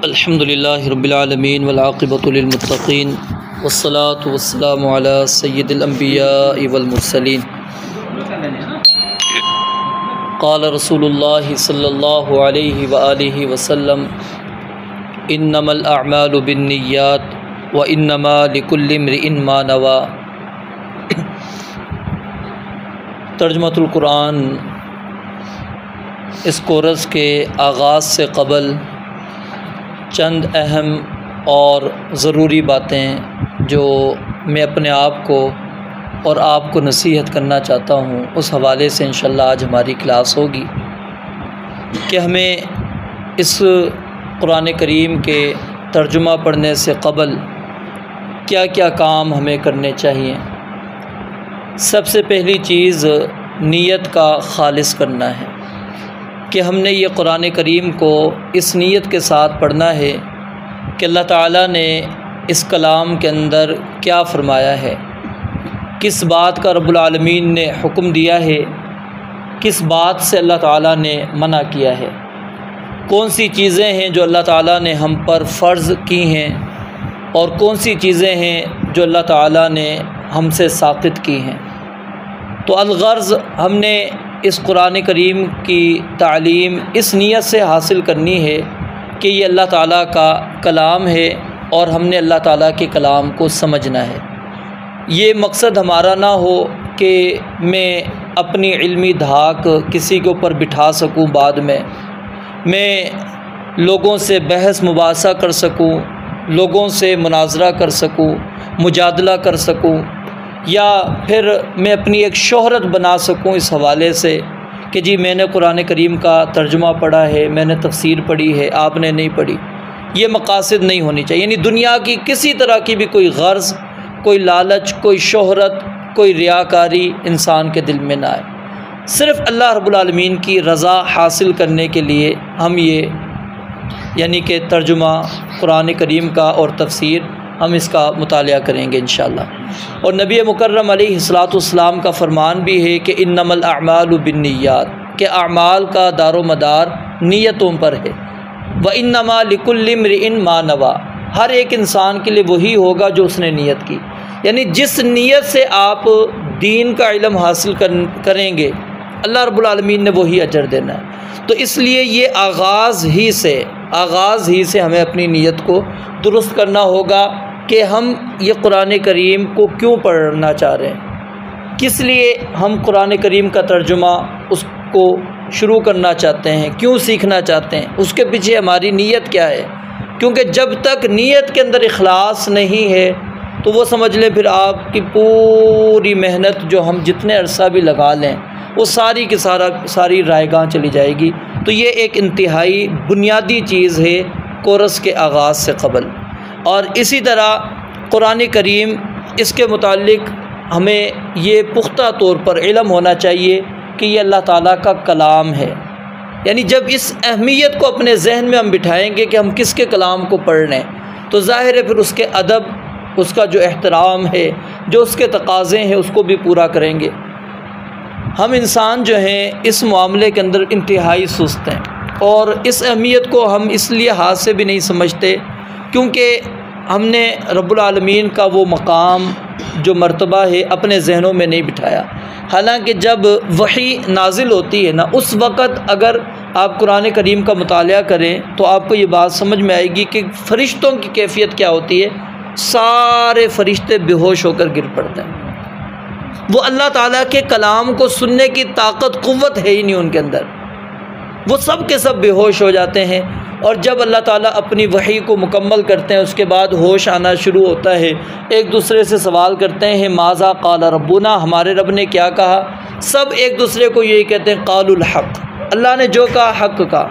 अल्हम्दुलिल्लाहि रब्बिल आलमीन वल आक़िबतु लिल मुत्तक़ीन वस्सलातु वस्सलामु अला सय्यिदिल अंबियाइ वल मुरसलीन। क़ाल रसूलुल्लाहि सल्लल्लाहु अलैहि व आलिहि वसल्लम इन्नमल अअमालु बिन्निय्यात व इन्नमा लिकुल्लि इम्रिइन मा नवा। तर्जुमतुल कुरान। इस कोरस के आगाज़ से क़बल चंद अहम और ज़रूरी बातें जो मैं अपने आप को और आपको नसीहत करना चाहता हूँ, उस हवाले से इंशाअल्लाह आज हमारी क्लास होगी कि हमें इस कुरान करीम के तर्जुमा पढ़ने से क़बल क्या क्या काम हमें करने चाहिए। सबसे पहली चीज़ नीयत का खालिस करना है कि हमने ये कुरान करीम को इस नीयत के साथ पढ़ना है कि अल्लाह ताला ने इस कलाम के अंदर क्या फ़रमाया है, किस बात का रब्बुल आलमीन ने हुक्म दिया है, किस बात से अल्लाह ताला ने मना किया है, कौन सी चीज़ें हैं जो अल्लाह ताला ने हम पर फ़र्ज़ की हैं और कौन सी चीज़ें हैं जो अल्लाह ताला ने हमसे साक़ित की हैं। तो अलग़र्ज़ हमने इस कुरान करीम की तालीम इस नीयत से हासिल करनी है कि ये अल्लाह ताला का कलाम है और हमने अल्लाह ताला के कलाम को समझना है। ये मकसद हमारा ना हो कि मैं अपनी इल्मी धाक किसी के ऊपर बिठा सकूं, बाद में मैं लोगों से बहस मुबासा कर सकूं, लोगों से मुनाजरा कर सकूं, मुजादला कर सकूं, या फिर मैं अपनी एक शोहरत बना सकूं इस हवाले से कि जी मैंने कुरान करीम का तर्जुमा पढ़ा है, मैंने तफसीर पढ़ी है, आपने नहीं पढ़ी। ये मकासद नहीं होनी चाहिए। यानी दुनिया की किसी तरह की भी कोई गर्ज़, कोई लालच, कोई शोहरत, कोई रियाकारी इंसान के दिल में ना आए। सिर्फ़ अल्लाह रब्बुल आलमीन की रज़ा हासिल करने के लिए हम ये यानी कि तर्जुमा कुरान करीम का और तफसीर हम इसका मुतालिया करेंगे इंशाअल्लाह। और नबी मुकर्रम अलैहिस्सलाम का फ़रमान भी है कि इन्नमल अअमालु बिन्निय्यात, के अमाल का दारो मदार नीयतों पर है। व इन्नमा लिकुल्लि इम्रिइन मा नवा, हर एक इंसान के लिए वही होगा जो उसने नीयत की। यानी जिस नीयत से आप दीन का इल्म हासिल करेंगे, अल्लाह रब्बुल आलमीन ने वही अजर देना है। तो इसलिए ये आगाज़ ही से हमें अपनी नीयत को दुरुस्त करना होगा कि हम ये कुरान करीम को क्यों पढ़ना चाह रहे हैं, किस लिए हम कुरान करीम का तर्जुमा उसको शुरू करना चाहते हैं, क्यों सीखना चाहते हैं, उसके पीछे हमारी नीयत क्या है। क्योंकि जब तक नीयत के अंदर इखलास नहीं है तो वो समझ लें फिर आपकी पूरी मेहनत जो हम जितने अरसा भी लगा लें वो सारी की सारी रायगां चली जाएगी। तो ये एक इंतहाई बुनियादी चीज़ है कोरस के आगाज़ से क़बल। और इसी तरह कुरान करीम इसके मुतालिक हमें ये पुख्ता तौर पर इल्म होना चाहिए कि ये अल्लाह ताला का कलाम है। यानी जब इस अहमियत को अपने जहन में हम बिठाएंगे कि हम किसके कलाम को पढ़ रहे हैं, तो ज़ाहिर है फिर उसके अदब, उसका जो एहतराम है, जो उसके तकाज़े हैं, उसको भी पूरा करेंगे। हम इंसान जो हैं इस मामले के अंदर इंतहाई सुस्त हैं और इस अहमियत को हम इसलिए हाथ से भी नहीं समझते क्योंकि हमने रब्बुल आलमीन का वो मकाम जो मर्तबा है अपने जहनों में नहीं बिठाया। हालांकि जब वही नाजिल होती है ना, उस वक़्त अगर आप कुरान करीम का मुतालिया करें तो आपको ये बात समझ में आएगी कि फ़रिश्तों की कैफियत क्या होती है। सारे फ़रिश्ते बेहोश होकर गिर पड़ते हैं। वो अल्लाह ताला के कलाम को सुनने की ताकत क़ुव्वत है ही नहीं उनके अंदर, वो सब के सब बेहोश हो जाते हैं। और जब अल्लाह ताला अपनी वही को मुकम्मल करते हैं उसके बाद होश आना शुरू होता है, एक दूसरे से सवाल करते हैं माज़ा क़ाल रब्बुना, हमारे रब ने क्या कहा। सब एक दूसरे को यही कहते हैं क़ालुल हक़, अल्लाह ने जो कहा हक़ का।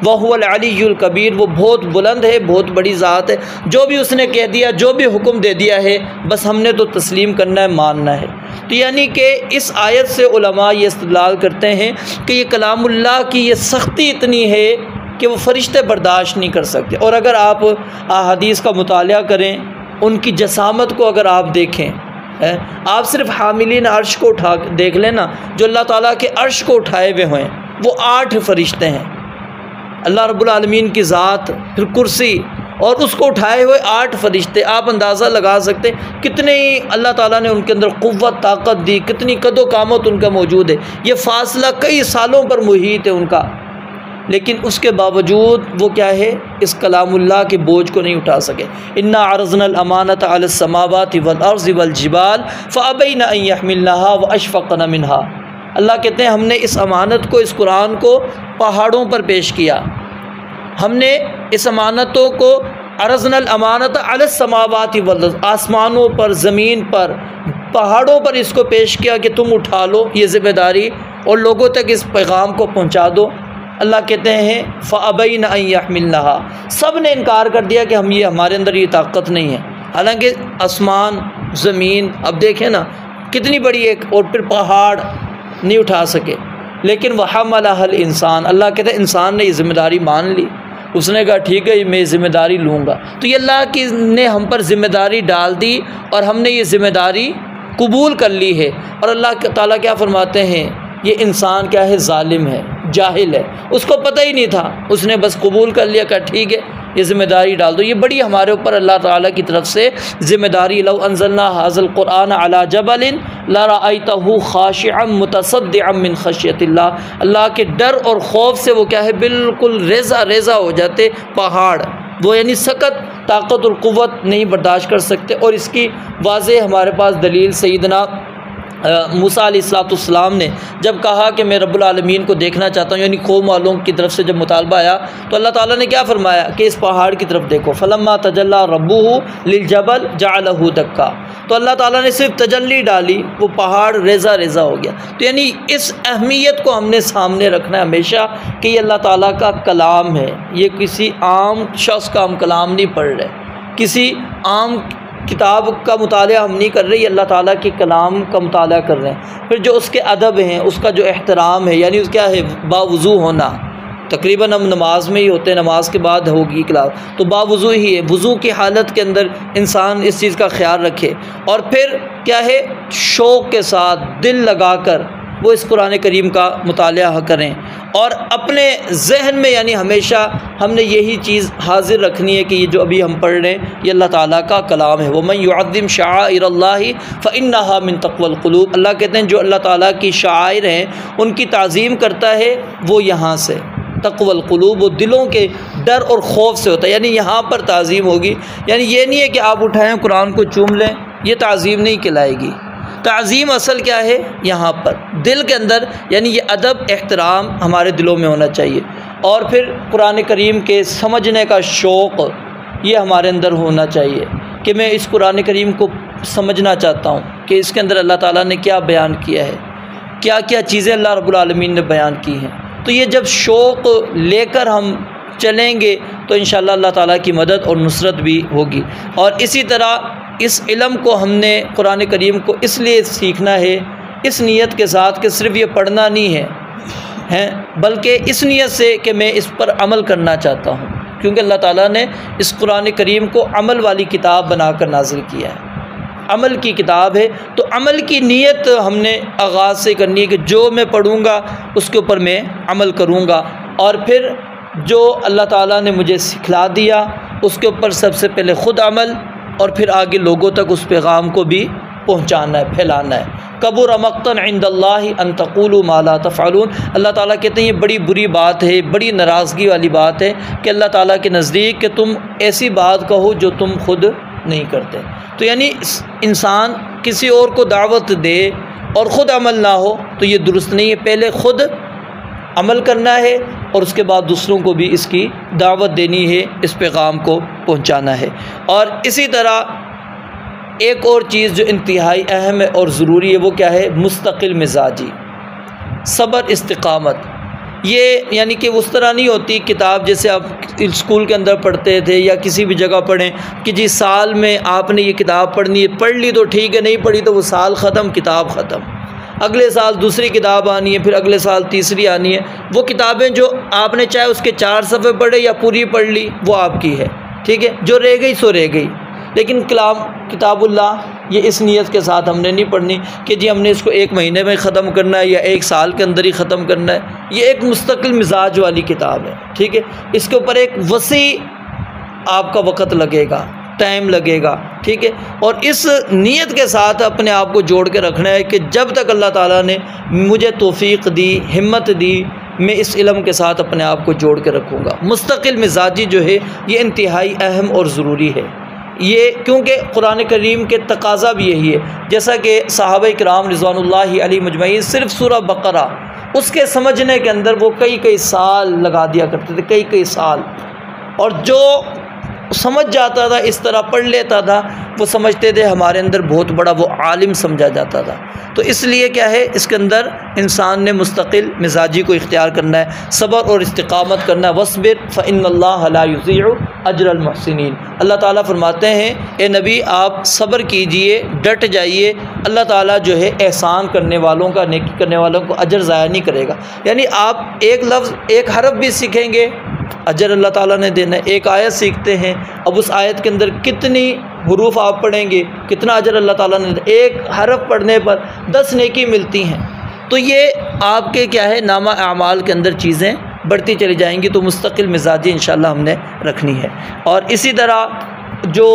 वहुवल अलीयुल कबीर, वो बहुत बुलंद है, बहुत बड़ी ज़ात है। जो भी उसने कह दिया, जो भी हुक्म दे दिया है, बस हमने तो तस्लीम करना है, मानना है। तो यानी कि इस आयत से उलमा ये इस्तिदलाल करते हैं कि ये कलामुल्लाह की ये सख्ती इतनी है कि वो फ़रिश्ते बर्दाश्त नहीं कर सकते। और अगर आप अहादीस का मुतालिया करें, उनकी जसामत को अगर आप देखें, आप सिर्फ़ हामिलीन अर्श को उठा देख लें ना, जो अल्लाह ताला के अर्श को उठाए हुए हैं, वो 8 फ़रिश्ते हैं। अल्लाह रब्बुल आलमीन की ज़ात, फिर कुर्सी और उसको उठाए हुए 8 फरिश्ते, आप अंदाज़ा लगा सकते कितने ही अल्लाह ताला ने उनके अंदर क़ुव्वत ताकत दी, कितनी कदो कामत उनका मौजूद है। ये फ़ासला कई सालों पर मुहीत है उनका, लेकिन उसके बावजूद वो क्या है, इस कलामुल्लाह के बोझ को नहीं उठा सके। इन्ना अरज़नल अमानत अलस समावाति वल अर्ज़ि वल जिबाल फ़अबैन अन यहमिलनहा व अशफ़क़न मिनहा। अल्लाह कहते हैं हमने इस अमानत को, इस कुरान को पहाड़ों पर पेश किया। हमने इस अमानतों को अरज़नल अमानत अलस समावाति वल अर्ज़, आसमानों पर, ज़मीन पर, पहाड़ों पर इसको पेश किया कि तुम उठा लो ये ज़िम्मेदारी और लोगों तक इस पैगाम को पहुँचा दो। अल्लाह कहते हैं फ़अबैन अन यहमिलनहा, सब ने इनकार कर दिया कि हम ये, हमारे अंदर ये ताकत नहीं है। हालांकि आसमान, ज़मीन, अब देखें ना कितनी बड़ी एक, और फिर पहाड़ नहीं उठा सके, लेकिन वहमलहल इंसान, अल्लाह कहते हैं इंसान ने ये ज़िम्मेदारी मान ली। उसने कहा ठीक है मैं ज़िम्मेदारी लूँगा। तो ये अल्लाह की ने हम पर ज़िम्मेदारी डाल दी और हमने ये ज़िम्मेदारी कबूल कर ली है। और अल्लाह ताला क्या फरमाते हैं, ये इंसान क्या है, जालिम है, जाहिल है, उसको पता ही नहीं था, उसने बस कबूल कर लिया, कहा ठीक है ये ज़िम्मेदारी डाल दो। ये बड़ी हमारे ऊपर अल्लाह ताला की तरफ से ज़िम्मेदारी। लौ अंज़लना हाज़ल क़ुरआन अला जबलिन लरअयतहु खाशिअन मुतसद्दिअन मिन खशियतिल्लाह, अल्लाह के डर और खौफ से वो क्या है, बिल्कुल रेज़ा रेज़ा हो जाते पहाड़, वो यानी सख्त ताकत और क़ुव्वत नहीं बर्दाश्त कर सकते। और इसकी वाज़ेह हमारे पास दलील सैयदना मूसा अलैहिस्सलाम ने जब कहा कि मैं रब्बुल आलमीन को देखना चाहता हूँ, यानी कौम वालों की तरफ से जब मुतालबा आया तो अल्लाह ताला ने क्या फरमाया कि इस पहाड़ की तरफ देखो। फलम्मा तजल्ला रब्बुहु लिलजबल जअलहु दक्का, तो अल्लाह ताला ने सिर्फ तजल्ली डाली, वो पहाड़ रेज़ा रेज़ा हो गया। तो यानी इस अहमियत को हमने सामने रखना है हमेशा कि ये अल्लाह ताला का कलाम है, ये किसी आम शख्स का हम कलाम नहीं पढ़ रहे, किसी आम किताब का मुताला हम नहीं कर रहे, ये अल्लाह ताला के कलाम का मुताला कर रहे हैं। फिर जो उसके अदब हैं, उसका जो एहतराम है, यानी क्या है, बावुज़ू होना, तकरीबन हम नमाज में ही होते हैं, नमाज के बाद होगी क्लास, तो बावुज़ू ही है, वज़ू की हालत के अंदर इंसान इस चीज़ का ख्याल रखे और फिर क्या है, शौक़ के साथ दिल लगाकर वो इस कुरान करीम का मुताला करें और अपने जहन में यानी हमेशा हमने यही चीज़ हाजिर रखनी है कि ये जो अभी हम पढ़ रहे हैं ये अल्लाह ताला का कलाम है। वमन युअज़्ज़िम शआइरल्लाहि फ़इन्नहा मिन तक़वल क़ुलूब, अल्लाह कहते हैं जो अल्लाह ताला की शाइर हैं उनकी ताज़ीम करता है वो यहाँ से तक़वल क़ुलूब, वो दिलों के डर और खौफ से होता है, यानी यहाँ पर ताज़ीम होगी। यानी ये नहीं है कि आप उठाएँ कुरान को चूम लें, ये ताज़ीम नहीं कहलाएगी। ताज़ीम असल क्या है, यहाँ पर दिल के अंदर, यानी ये अदब एहतराम हमारे दिलों में होना चाहिए और फिर कुरान करीम के समझने का शौक़ ये हमारे अंदर होना चाहिए कि मैं इस कुरान करीम को समझना चाहता हूँ कि इसके अंदर अल्लाह ताला ने क्या बयान किया है, क्या क्या चीज़ें अल्लाह रब्बुल आलमीन ने बयान की हैं। तो ये जब शौक़ लेकर हम चलेंगे तो इंशाअल्लाह अल्लाह ताला की मदद और नुसरत भी होगी। और इसी तरह इस इल्म को हमने कुरान करीम को इसलिए सीखना है इस नीयत के साथ कि सिर्फ़ ये पढ़ना नहीं है बल्कि इस नीयत से कि मैं इस पर अमल करना चाहता हूँ, क्योंकि अल्लाह ताला ने इस कुरान करीम को अमल वाली किताब बनाकर नाजिल किया है, अमल की किताब है। तो अमल की नीयत हमने आगाज़ से करनी है कि जो मैं पढ़ूँगा उसके ऊपर मैं अमल करूँगा और फिर जो अल्लाह ताला ने मुझे सिखला दिया उसके ऊपर सबसे पहले ख़ुद अमल और फिर आगे लोगों तक उस पैगाम को भी पहुँचाना है, फैलाना है। कबुर मक़तन इंदल्लाहि अन तक़ूलू मा ला तफ़अलून, अल्लाह ताला कहते हैं ये बड़ी बुरी बात है, बड़ी नाराज़गी वाली बात है कि अल्लाह ताला के नज़दीक कि तुम ऐसी बात कहो जो तुम खुद नहीं करते। तो यानी इंसान किसी और को दावत दे और ख़ुद अमल ना हो तो ये दुरुस्त नहीं है। पहले ख़ुद अमल करना है और उसके बाद दूसरों को भी इसकी दावत देनी है, इस पैगाम को पहुंचाना है। और इसी तरह एक और चीज़ जो इंतहाई अहम है और ज़रूरी है वो क्या है, मुस्तकिल मिजाजी, सब्र, इस्तिकामत। ये यानी कि उस तरह नहीं होती किताब जैसे आप स्कूल के अंदर पढ़ते थे या किसी भी जगह पढ़ें कि जी साल में आपने ये किताब पढ़नी है, पढ़ ली तो ठीक है, नहीं पढ़ी तो वो साल ख़त्म, किताब ख़त्म। अगले साल दूसरी किताब आनी है, फिर अगले साल तीसरी आनी है। वो किताबें जो आपने चाहे उसके 4 सफ़े पढ़े या पूरी पढ़ ली वो आपकी है, ठीक है, जो रह गई सो रह गई। लेकिन किताबुल्लाह ये इस नीयत के साथ हमने नहीं पढ़नी कि जी हमने इसको 1 महीने में ख़त्म करना है या 1 साल के अंदर ही ख़त्म करना है। ये एक मुस्तकिल मिजाज वाली किताब है, ठीक है। इसके ऊपर एक वसी आपका वक़्त लगेगा, टाइम लगेगा, ठीक है। और इस नीयत के साथ अपने आप को जोड़ के रखना है कि जब तक अल्लाह ताला ने मुझे तौफ़ीक़ दी, हिम्मत दी, मैं इस इल्म के साथ अपने आप को जोड़ के रखूँगा। मुस्तकिल मिजाजी जो है ये इंतहाई अहम और ज़रूरी है, ये क्योंकि कुरान करीम के तकाज़ा भी यही है। जैसा कि सहाबा किराम रिज़वानुल्लाहि अलैहिम मजमईन सिर्फ़ सूरह बकरा उसके समझने के अंदर वो कई साल लगा दिया करते थे, कई साल। और जो समझ जाता था, इस तरह पढ़ लेता था, वो समझते थे हमारे अंदर बहुत बड़ा वो आलिम समझा जाता था। तो इसलिए क्या है, इसके अंदर इंसान ने मुस्तकिल मिजाजी को इख्तियार करना है, सब्र और इस्तिकामत करना है। वस्बिर फ़इन्नल्लाह ला युज़ीउ अज्रल मुहसिनीन। अल्लाह ताला फरमाते हैं, ए नबी आप सब्र कीजिए, डट जाइए, अल्लाह ताला जो है एहसान करने वालों का, नेकी करने वालों को अजर ज़ाया नहीं करेगा। यानी आप एक लफ्ज़, एक हरफ भी सीखेंगे, अजर अल्लाह ताला ने देना है। एक आयत सीखते हैं, अब उस आयत के अंदर कितनी हुरूफ आप पढ़ेंगे, कितना अजर अल्लाह ताला ने, एक हरफ पढ़ने पर 10 नेकी मिलती हैं। तो ये आपके क्या है, नामा अमाल के अंदर चीज़ें बढ़ती चली जाएंगी। तो मुस्तकिल मिजाजी इंशाअल्लाह हमने रखनी है। और इसी तरह जो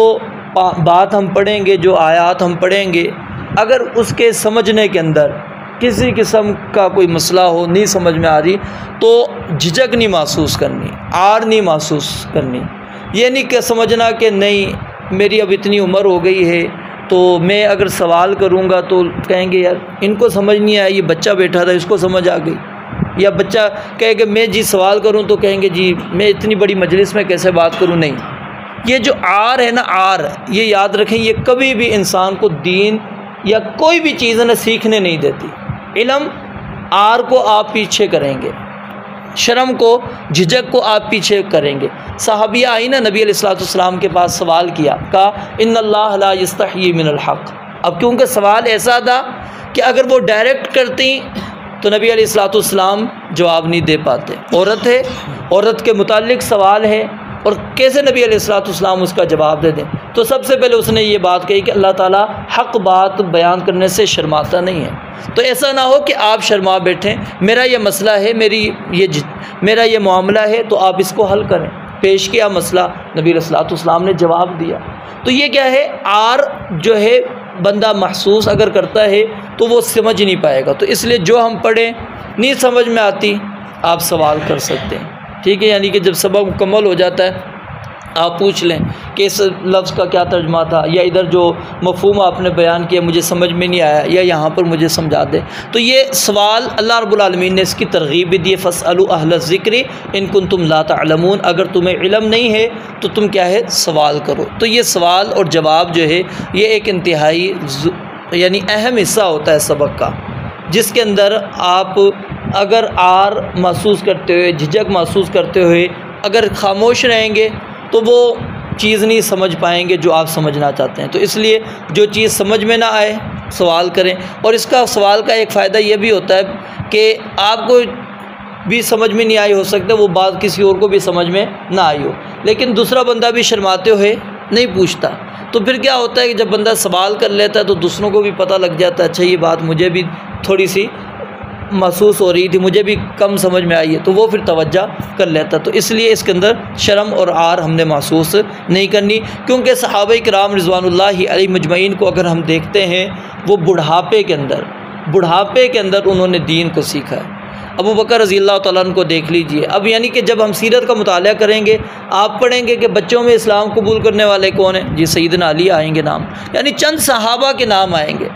बात हम पढ़ेंगे, जो आयात हम पढ़ेंगे, अगर उसके समझने के अंदर किसी किस्म का कोई मसला हो, नहीं समझ में आ रही, तो झिझक नहीं महसूस करनी, आर नहीं महसूस करनी। ये नहीं कि समझना कि नहीं मेरी अब इतनी उम्र हो गई है तो मैं अगर सवाल करूँगा तो कहेंगे यार इनको समझ नहीं आया, ये बच्चा बैठा था इसको समझ आ गई। या बच्चा कहे कि मैं जी सवाल करूँ तो कहेंगे जी मैं इतनी बड़ी मजलिस में कैसे बात करूँ। नहीं, ये जो आर है ना, आर, ये याद रखें, ये कभी भी इंसान को दीन या कोई भी चीज़ ना सीखने नहीं देती। इल्म आर को आप पीछे करेंगे, शर्म को, झिझक को आप पीछे करेंगे। सहाबिया आई ना नबी अलैहिस्सलाम के पास, सवाल किया, कहा इन्नल्लाह ला यस्तही मिनल हक़। अब क्योंकि सवाल ऐसा था कि अगर वो डायरेक्ट करती तो नबी अलैहिस्सलाम जवाब नहीं दे पाते। औरत है, औरत के मुताल्लिक सवाल है और कैसे नबी अलैहिस्सलाम उसका जवाब दे दें। तो सबसे पहले उसने ये बात कही कि अल्लाह ताला हक़ बात बयान करने से शर्माता नहीं है। तो ऐसा ना हो कि आप शर्मा बैठें, मेरा ये मसला है, मेरा ये मामला है, तो आप इसको हल करें। पेश किया मसला, नबी अलैहिस्सलाम ने जवाब दिया। तो ये क्या है, आर जो है बंदा महसूस अगर करता है तो वो समझ नहीं पाएगा। तो इसलिए जो हम पढ़ें नहीं समझ में आती, आप सवाल कर सकते हैं, ठीक है। यानी कि जब सबक मुकम्मल हो जाता है आप पूछ लें कि इस लफ्ज़ का क्या तर्जुमा था, या इधर जो मफ़हूम आपने बयान किया मुझे समझ में नहीं आया, या यहाँ पर मुझे समझा दें। तो ये सवाल अल्लाह रब्बुल आलमीन ने इसकी तरगीब भी दी है, फ़स्अलू अहल ज़िक्र इन कुंतुम ला तअलमून। अगर तुम्हें इल्म नहीं है तो तुम क्या है, सवाल करो। तो ये सवाल और जवाब जो है ये एक इंतहाई यानी अहम हिस्सा होता है सबक का, जिसके अंदर आप अगर आर महसूस करते हुए, झिझक महसूस करते हुए अगर खामोश रहेंगे तो वो चीज़ नहीं समझ पाएंगे जो आप समझना चाहते हैं। तो इसलिए जो चीज़ समझ में ना आए सवाल करें। और इसका सवाल का एक फ़ायदा ये भी होता है कि आपको भी समझ में नहीं आई, हो सकता है वो बात किसी और को भी समझ में ना आई हो, लेकिन दूसरा बंदा भी शर्माते हुए नहीं पूछता। तो फिर क्या होता है कि जब बंदा सवाल कर लेता है तो दूसरों को भी पता लग जाता है, अच्छा ये बात मुझे भी थोड़ी सी महसूस हो रही थी, मुझे भी कम समझ में आई है, तो वो फिर तवज्जो कर लेता। तो इसलिए इसके अंदर शर्म और आर हमने महसूस नहीं करनी, क्योंकि सहाबा किराम रिज़वानुल्लाहि अलैहिम मजमईन को अगर हम देखते हैं, वो बुढ़ापे के अंदर उन्होंने दीन को सीखा है। अबू बकर रज़ियल्लाहु तआला अन्हु को देख लीजिए। अब यानी कि जब हम सीरत का मुताला करेंगे, आप पढ़ेंगे कि बच्चों में इस्लाम कबूल करने वाले कौन हैं, जी सैयदना अली आएंगे नाम, यानी चंद सहाबा के नाम आएंगे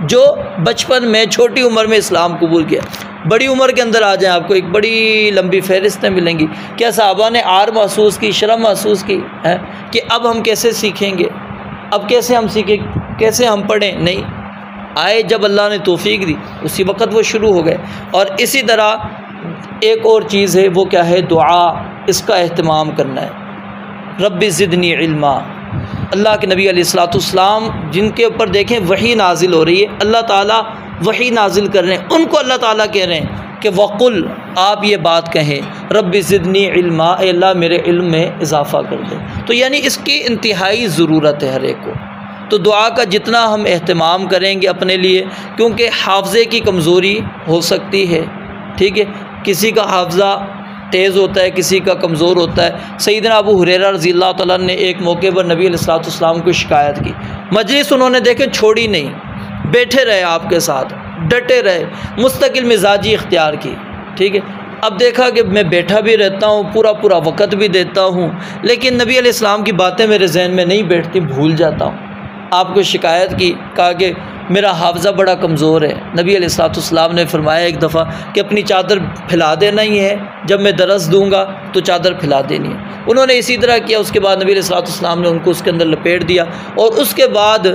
जो बचपन में, छोटी उम्र में इस्लाम कबूल किया। बड़ी उम्र के अंदर आ जाएं, आपको एक बड़ी लंबी फहरिस्तें मिलेंगी। क्या सहाबा ने आर महसूस की, शर्म महसूस की है कि अब हम कैसे सीखेंगे, अब कैसे हम सीखें, कैसे हम पढ़ें? नहीं, आए जब अल्लाह ने तौफीक दी उसी वक़्त वो शुरू हो गए। और इसी तरह एक और चीज़ है, वो क्या है, दुआ, इसका एहतमाम करना है। रब्बि ज़िदनी इल्मा, अल्लाह के नबी अलैहिस्सलाम जिनके ऊपर देखें वही नाजिल हो रही है, अल्लाह ताला वही नाजिल कर रहे हैं, उनको अल्लाह ताला कह रहे हैं कि वक़ुल, आप ये बात कहें, रब्बि ज़िदनी इल्मा, अल्लाह मेरे इल्म में इजाफ़ा कर दे। तो यानी इसकी इंतहाई ज़रूरत है हर एक को। तो दुआ का जितना हम एहतमाम करेंगे अपने लिए, क्योंकि हाफ़ज़े की कमज़ोरी हो सकती है, ठीक है, किसी का हाफ़ज़ा तेज़ होता है, किसी का कमज़ोर होता है। सैयदना अबू हुरैरा रज़ियल्लाहु तआला ने एक मौके पर नबी अलैहिस्सलाम को शिकायत की, मजलिस उन्होंने देखे छोड़ी नहीं, बैठे रहे आपके साथ, डटे रहे, मुस्तकिल मिजाजी इख्तियार की, ठीक है। अब देखा कि मैं बैठा भी रहता हूँ, पूरा पूरा वक़्त भी देता हूँ, लेकिन नबी अलैहिस्सलाम की बातें मेरे जहन में नहीं बैठती, भूल जाता हूँ। आपको शिकायत की, कहा कि मेरा हाफ़ज़ा बड़ा कमज़ोर है। नबी अलैहिस्सलाम ने फरमाया एक दफ़ा कि अपनी चादर फैला देना ही है, जब मैं दरस दूँगा तो चादर फैला देनी है। उन्होंने इसी तरह किया। उसके बाद नबी अलैहिस्सलाम ने उनको उसके अंदर लपेट दिया, और उसके बाद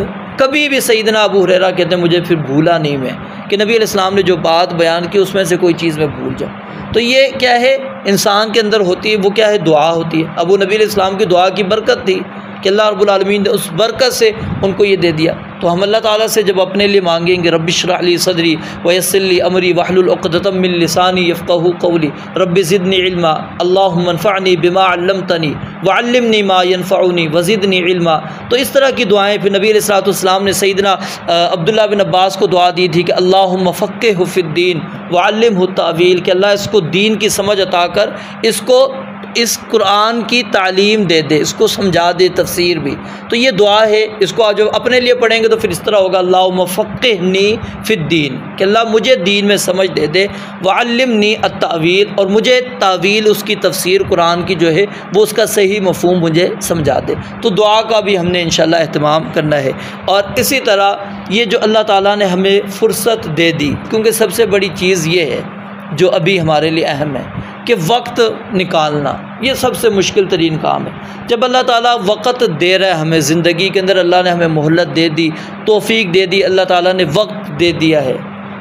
कभी भी सैयदना अबू हुरैरा कहते हैं मुझे फिर भूला नहीं मैं कि नबी अलैहिस्सलाम ने जो बात बयान की उसमें से कोई चीज़ मैं भूल जाऊँ। तो ये क्या है, इंसान के अंदर होती है, वो क्या है, दुआ होती है। अब वो नबी अलैहिस्सलाम की दुआ की बरकत थी कि अल्लाह रब्बुल आलमीन ने उस बरकत से उनको ये दे दिया। तो हम अल्लाह ताला से जब अपने लिए मांगेंगे, रब्बि इश्रह ली सदरी व यस्सिर ली अमरी वहलुल उक़दतम मिन लिसानी यफ़क़हू क़ौली रब्बि ज़िदनी इल्मा अल्लाहुम्मा अन्फ़अनी बिमा अल्लमतनी व अल्लिमनी मा यनफ़उनी व ज़िदनी इल्मा। तो इस तरह की दुआएँ फिर नबी अलैहिस्सलाम ने सैयदना अब्दुल्लाह बिन अब्बास को दुआ दी थी कि अल्लाहुम्मा फ़क़्क़िहु फ़िद्दीन व अल्लिमहु तावील, कि अल्लाह इसको दीन की समझ अता कर, इसको इस कुरान की तालीम दे दे, इसको समझा दे तफसीर भी। तो ये दुआ है, इसको आज अपने लिए पढ़ेंगे तो फिर इस तरह होगा, अल्लाहुम्मा फ़क़्क़िहनी फ़िद्दीन, कि अल्लाह मुझे दीन में समझ दे दे, वअल्लिमनी अत्तावील, और मुझे तावील उसकी तफसीर कुरान की जो है वो उसका सही मफ़हूम मुझे समझा दे। तो दुआ का भी हमने इंशाअल्लाह एहतमाम करना है। और इसी तरह ये जो अल्लाह ताला ने हमें फ़ुर्सत दे दी, क्योंकि सबसे बड़ी चीज़ ये है जो अभी हमारे लिए अहम है कि वक्त निकालना, ये सबसे मुश्किल तरीन काम है। जब अल्लाह ताला वक्त दे रहा है हमें, ज़िंदगी के अंदर अल्लाह ने हमें मोहलत दे दी, तौफ़ीक दे दी, अल्लाह ताला ने वक्त दे दिया है,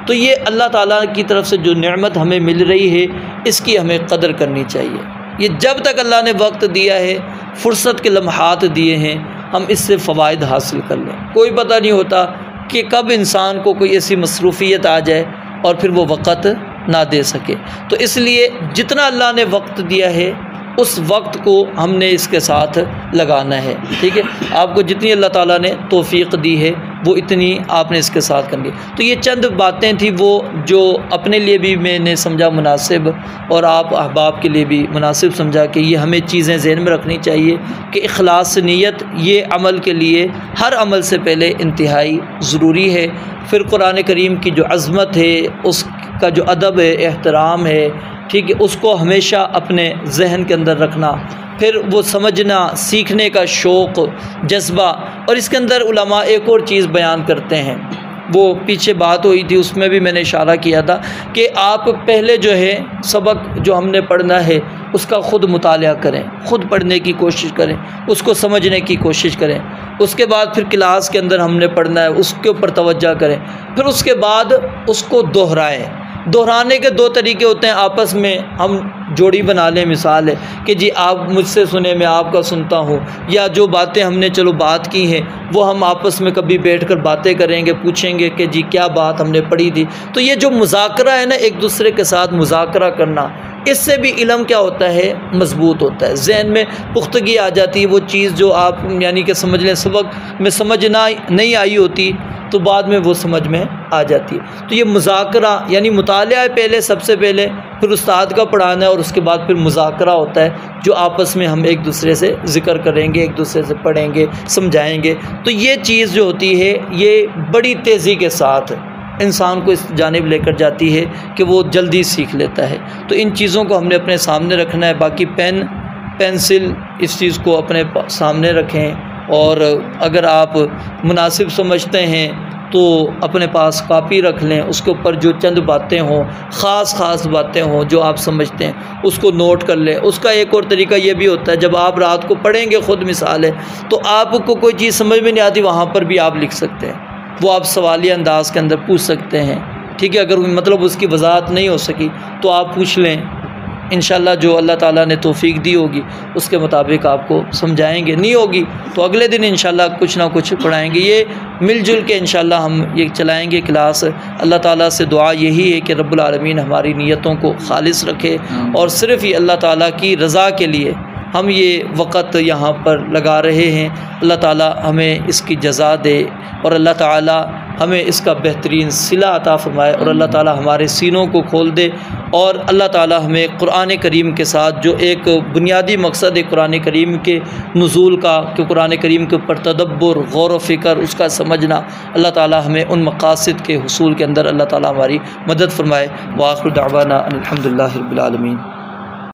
तो ये अल्लाह ताला की तरफ से जो नेमत हमें मिल रही है इसकी हमें कदर करनी चाहिए। ये जब तक अल्लाह ने वक्त दिया है, फ़ुर्सत के लम्हात दिए हैं, हम इससे फ़वाइद हासिल कर लें। कोई पता नहीं होता कि कब इंसान को कोई ऐसी मसरूफ़ियत आ जाए और फिर वो वक्त ना दे सके। तो इसलिए जितना अल्लाह ने वक्त दिया है उस वक्त को हमने इसके साथ लगाना है, ठीक है। आपको जितनी अल्लाह ताला ने तौफ़ीक़ दी है वो इतनी आपने इसके साथ करनी। तो ये चंद बातें थी वो जो अपने लिए भी मैंने समझा मुनासिब, और आप अहबाब के लिए भी मुनासिब समझा कि ये हमें चीज़ें ज़हन में रखनी चाहिए कि इखलास नीयत ये अमल के लिए हर अमल से पहले इंतहाई ज़रूरी है। फिर कुरान करीम की जो अज़मत है, उसका जो अदब है, एहतराम है, ठीक है, उसको हमेशा अपने जहन के अंदर रखना। फिर वो समझना, सीखने का शौक़, जज्बा। और इसके अंदर उलमा एक और चीज़ बयान करते हैं, वो पीछे बात हुई थी उसमें भी मैंने इशारा किया था कि आप पहले जो है सबक जो हमने पढ़ना है उसका ख़ुद मुतालिया करें, ख़ुद पढ़ने की कोशिश करें, उसको समझने की कोशिश करें। उसके बाद फिर क्लास के अंदर हमने पढ़ना है, उसके ऊपर तवज्जो करें। फिर उसके बाद उसको दोहराएं। दोहराने के दो तरीके होते हैं, आपस में हम जोड़ी बना लें। मिसाल है कि जी आप मुझसे सुने, मैं आपका सुनता हूँ, या जो बातें हमने चलो बात की हैं वो हम आपस में कभी बैठकर बातें करेंगे, पूछेंगे कि जी क्या बात हमने पढ़ी थी। तो ये जो मुज़ाकरा है ना, एक दूसरे के साथ मुज़ाकरा करना, इससे भी इल्म क्या होता है, मजबूत होता है, जहन में पुख्तगी आ जाती है। वो चीज़ जो आप यानी कि समझ लें सबक में समझना नहीं आई होती तो बाद में वो समझ में आ जाती है। तो ये मुज़ाकरा यानी मुतालिया है पहले, सबसे पहले, फिर उस्ताद का पढ़ाना है, और उसके बाद फिर मुज़ाकरा होता है जो आपस में हम एक दूसरे से ज़िक्र करेंगे, एक दूसरे से पढ़ेंगे, समझाएंगे। तो ये चीज़ जो होती है ये बड़ी तेज़ी के साथ इंसान को इस जानिब लेकर जाती है कि वो जल्दी सीख लेता है। तो इन चीज़ों को हमने अपने सामने रखना है। बाकी पेन पेंसिल इस चीज़ को अपने सामने रखें, और अगर आप मुनासिब समझते हैं तो अपने पास कापी रख लें, उसके ऊपर जो चंद बातें हों, ख़ास बातें हों जो आप समझते हैं उसको नोट कर लें। उसका एक और तरीका ये भी होता है, जब आप रात को पढ़ेंगे, ख़ुद मिसाल है, तो आपको कोई चीज़ समझ में नहीं आती, वहाँ पर भी आप लिख सकते हैं, वो आप सवालिया अंदाज के अंदर पूछ सकते हैं, ठीक है। अगर मतलब उसकी वजाहत नहीं हो सकी तो आप पूछ लें, इंशाअल्लाह जो अल्लाह ताला ने तौफीक दी होगी उसके मुताबिक आपको समझाएंगे, नहीं होगी तो अगले दिन इंशाअल्लाह कुछ ना कुछ पढ़ाएंगे। ये मिलजुल के इंशाअल्लाह हम ये चलाएंगे क्लास। अल्लाह ताला से दुआ यही है कि रब्बुल आलमीन हमारी नीयतों को खालिस रखे और सिर्फ़ ही अल्लाह ताला की रज़ा के लिए हम ये वक़्त यहाँ पर लगा रहे हैं। अल्लाह ताला हमें इसकी जज़ा दे और अल्लाह ताला हमें इसका बेहतरीन सिला अता फ़रमाए और अल्लाह ताला हमारे सीनों को खोल दे और अल्लाह ताला हमें कुरान करीम के साथ जो एक बुनियादी मकसद है कुरान करीम के नुज़ूल का, कि कुरान करीम के ऊपर तदब्बुर, गौर व फ़िक्र, उसका समझना, अल्लाह ताला हमें उन मकासद के हुसूल के अंदर अल्लाह ताला हमारी मदद फ़रमाए। व आखिर दावाना अनिल हम्दुलिल्लाहि रब्बिल आलमीन।